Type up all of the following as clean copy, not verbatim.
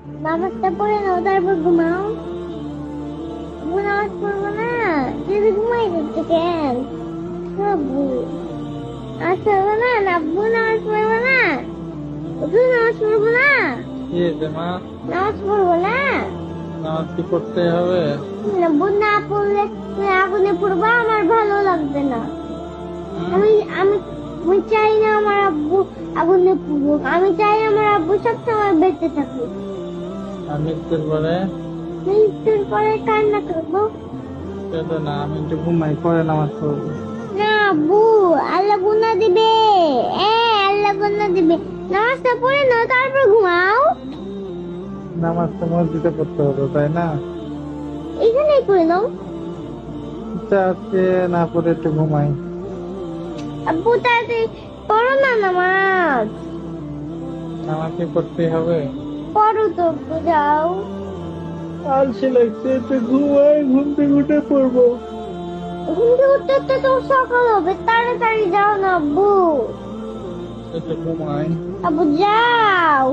নামাজটা পড়ে নাও তারপর ঘুমাও। আব্বু নামাজ পড়বো না, যদি ঘুমাই যাচ্ছে কেন? আব্বু নামাজ পড়বো না, আব্বু নামাজ পড়বো না, আব্বু নামাজ পড়বো না, কি হয়েছে মা? নামাজ পড়বো না। নামাজ কি পড়তে হবে? আব্বু না পড়লে তুমি আগুনে পড়বা, আমার ভালো লাগবে না। আমি আমি আমি চাই না আমার আব্বু আগুনে পড়ুক, আমি চাই আমার আব্বু সবসময় বেঁচে থাকুক। আর মৃত্যুর পরে? মৃত্যুর পরে কান্না করবো। সেটা না, আমি একটু ঘুমাই, পরে নামাজ পড়বো। না আব্বু, আল্লাহ গুনাহ দিবে। আল্লাহ গুনাহ দিবে। নামাজটা পড়ে নাও তারপর ঘুমাও। নামাজ তো মসজিদে পড়তে হতো, তাই না? এখানেই পড়ে নাও। ইচ্ছা আজকে না পড়ে একটু ঘুমাই। আব্বু তাড়াতাড়ি পড়ো না নামাজ। নামাজ কি পড়তেই হবে? পড়ো তো আব্বু, যাও। আলসে লাগছে, একটু ঘুমাই, ঘুম থেকে উঠে পড়বো। ঘুম থেকে উঠতে উঠতে তো সকাল হবে, তাড়াতাড়ি যাও না আব্বু। একটু ঘুমাই। আব্বু যাও,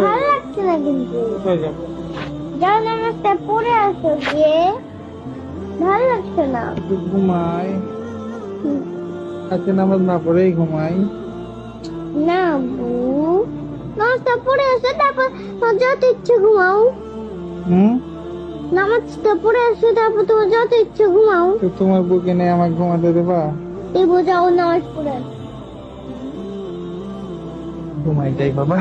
ভালো লাগছে না কিন্তু। কোথায় যাবো? যাও নামাজটা পড়ে আসো গিয়ে, ভালো লাগছে না। একটু ঘুমাই। আজকে নামাজ না পড়েই ঘুমাই। না আব্বু, নামাজটা পড়ে আসো তারপর তোমার যত ইচ্ছে ঘুমাও। হুম? নামাজটা পড়ে আসো তারপর তোমার যত ইচ্ছে ঘুমাও। তো তোমার বুকে নিয়ে আমাকে ঘুমাতে দেবা? দেবো, যাও নামাজ পড়ে আসো। ঘুমাই যাই বাবা।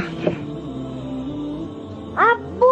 আব্বু